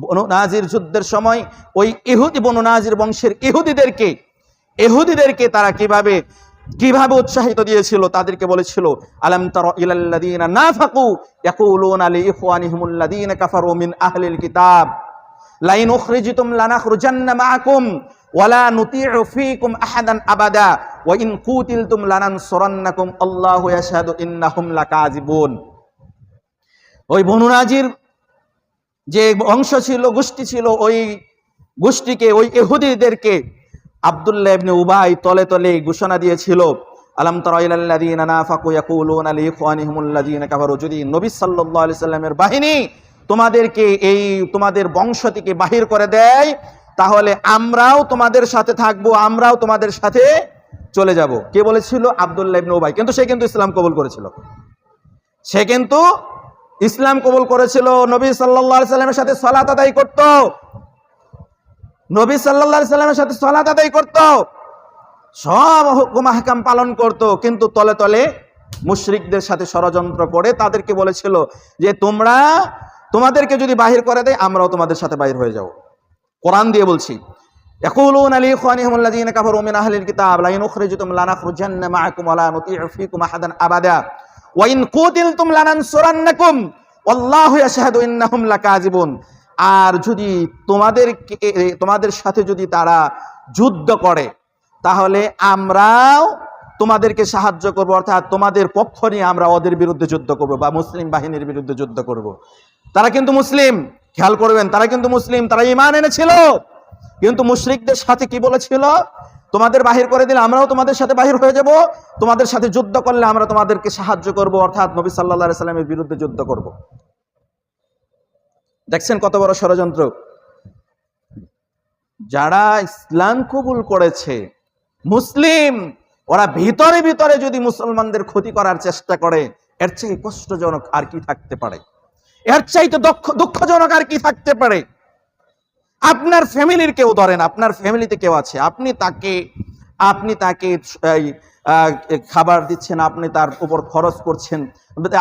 বনু নাজির যুদ্ধের সময় ওই ইহুদি বনু নাজির বংশের ইহুদিদেরকে তারা কিভাবে উৎসাহিত দিয়েছিল, তাদেরকে বলেছিল আলাম তারা ইলাল্লাযীনা নাফাকু ইয়াকুলুনা লিইখওয়ানিহিমুল্লাযীনা কাফারু মিন আহলিল কিতাব লাইন উখরিজিতুম লানাখরুজান্না মাআকুম ওয়ালা নুতিউ ফীকুম আহাদান আবাদা ওয়া ইন কুতিলতুম লানানসুরান্নাকুম আল্লাহু ইয়াশহাদু ইন্নাহুম লাকাযিবুন। ওই বনু নাজির যে অংশ ছিল, গোষ্ঠী ছিল, ওই গোষ্ঠীকে, ওই ইহুদিদেরকে আব্দুল্লাহ ইবনে উবাই তলে তলে ঘোষণা দিয়েছিল আলাম তারা ইলাল্লাযীনা নাফাকু ইয়াকুলুনা লিইখওয়ানিহিমুল্লাযীনা কাফারু, যদি নবী সাল্লাল্লাহু আলাইহি সাল্লামের বাহিনী তোমাদেরকে তোমাদের বংশ থেকে বাহির করে দেয়, তাহলে আমরাও তোমাদের সাথে থাকবো, আমরাও তোমাদের সাথে চলে যাব। কে বলেছিল? আব্দুল্লাহ ইবনে উবাই। কিন্তু সে কিন্তু ইসলাম কবুল করেছিল। নবী সাল্লাল্লাহু আলাইহি সাল্লামের সাথে সালাত আদায় করত, সব হুকুম আহকাম পালন করত, কিন্তু তলে তলে মুশরিকদের সাথে ষড়যন্ত্র করে তাদেরকে বলেছিল যে তোমাদেরকে যদি বাহির করে দেয়, আমরাও তোমাদের সাথে বাহির হয়ে যাব। কোরআন দিয়ে বলছি, ইয়াকুলুনা লিইখওয়ানিহিমুল্লাযীনা কাফারু মিন আহলিল কিতাব লাইন উখরিজিতুম লানাখরুজান্না মাআকুম ওয়া লা নুতিউ ফীকুম আহাদান আবাদা ওয়া ইন কুতিলতুম লানানসুরান্নাকুম আল্লাহু ইয়াশহাদু ইন্নাহুম লাকাযিবুন। আর যদি তোমাদের সাথে যদি তারা যুদ্ধ করে, তাহলে আমরাও তোমাদেরকে সাহায্য করব, অর্থাৎ তোমাদের পক্ষ নিয়ে আমরা ওদের বিরুদ্ধে যুদ্ধ করব বা মুসলিম বাহিনীর বিরুদ্ধে যুদ্ধ করব। তারা কিন্তু মুসলিম, খেয়াল করবেন, তারা কিন্তু মুসলিম, তারা ঈমান এনেছিল, কিন্তু মুশরিকদের সাথে কি বলেছিল? তোমাদের বাহির করে দিলে আমরাও তোমাদের সাথে বাহির হয়ে যাব, তোমাদের সাথে যুদ্ধ করলে আমরা তোমাদেরকে সাহায্য করব, অর্থাৎ নবী সাল্লাল্লাহু আলাইহি সাল্লামের বিরুদ্ধে যুদ্ধ করব। দেখছেন কত বড় ষড়যন্ত্র। যারা ইসলাম কবুল করেছে, মুসলিম, ওরা ভিতরে ভিতরে যদি মুসলমানদের ক্ষতি করার চেষ্টা করে, এর চেয়ে কষ্টজনক আর কি থাকতে পারে? এর চাইতে দুঃখজনক আর কি থাকতে পারে? আপনার ফ্যামিলির কেউ ধরেন, আপনার ফ্যামিলিতে কেউ আছে, আপনি তাকে খাবার দিচ্ছেন, আপনি তার উপর খরচ করছেন,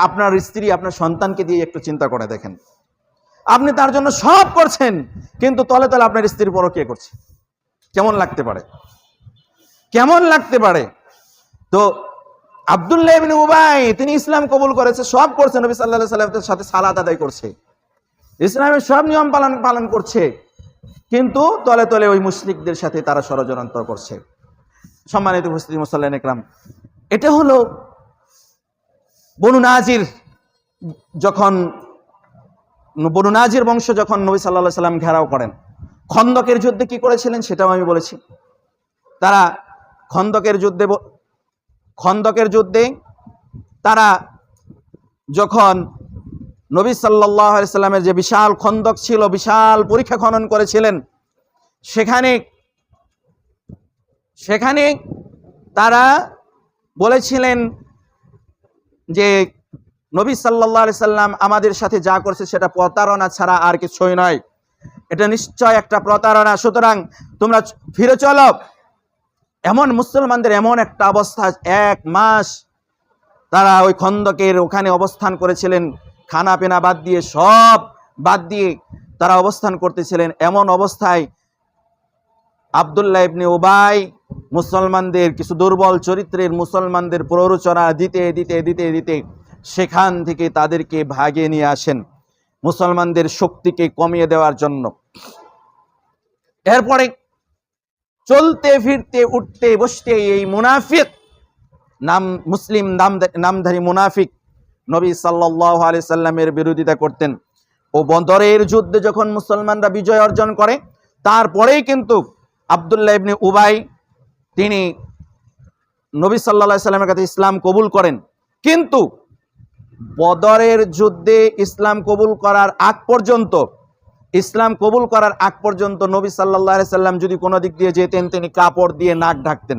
আপনার স্ত্রী আপনার সন্তানকে দিয়ে একটু চিন্তা করে দেখেন, আপনি তার জন্য সব করছেন, কিন্তু তলে তলে আপনার স্ত্রীর পরকীয়া করছে। কেমন লাগতে পারে? তো আব্দুল্লাহ ইবনে উবাই তিনি ইসলাম কবুল করেছে, সব করছে, নবী সাল্লাল্লাহু আলাইহি সাল্লামের সাথে সালাত আদায় করছে, ইসলামের সব নিয়ম পালন করছে, কিন্তু তলে তলে ওই মুশরিকদের সাথে তারা ষড়যন্ত্র করছে। সম্মানিত উপস্থিতি মুসল্লিয়ান ইকরাম, এটা হলো বনু নাজির বংশ যখন নবী সাল্লাল্লাহু আলাইহি সাল্লাম ঘেরাও করেন। খন্দকের যুদ্ধে কি করেছিলেন সেটাও আমি বলেছি। তারা খন্দকের যুদ্ধে তারা যখন নবী সাল্লাল্লাহু আলাইহি সাল্লামের যে বিশাল খন্দক ছিল, বিশাল পরীক্ষা খনন করেছিলেন, সেখানে তারা বলেছিলেন যে নবী সাল্লাল্লাহু আলাইহি সাল্লাম আমাদের সাথে যা করছে সেটা প্রতারণা ছাড়া আর কিছুই নয়, এটা নিশ্চয় একটা প্রতারণা, সুতরাং তোমরা ফিরে চলো। মুসলমানদের এমন একটা অবস্থা, 1 মাস তারা ওই খন্দকের ওখানে অবস্থান করেছিলেন, খানা পিনা বাদ দিয়ে, সব বাদ দিয়ে তারা অবস্থান করতেছিলেন। এমন অবস্থায় আব্দুল্লাহ ইবনে উবাই মুসলমানদের, কিছু দুর্বল চরিত্রের মুসলমানদের প্ররোচনা দিতে দিতে সেখান থেকে তাদেরকে ভাগিয়ে নিয়ে আসেন মুসলমানদের শক্তিকে কমিয়ে দেওয়ার জন্য। এরপরে চলতে ফিরতে উঠতে বসতে এই মুনাফিক মুসলিম নামধারী মুনাফিক নবী সাল্লাল্লাহু আলাইহি সাল্লামের বিরোধিতা করতেন। ও বদরের যুদ্ধে যখন মুসলমানরা বিজয় অর্জন করে, তারপরেই কিন্তু আব্দুল্লাহ ইবনে উবাই তিনি নবী সাল্লাল্লাহু আলাইহি সাল্লামের কাছে ইসলাম কবুল করেন, কিন্তু বদরের যুদ্ধে ইসলাম কবুল করার আগ পর্যন্ত নবী সাল্লাল্লাহু আলাইহি সাল্লাম যদি কোনো দিক দিয়ে যেতেন, তিনি কাপড় দিয়ে নাক ঢাকতেন।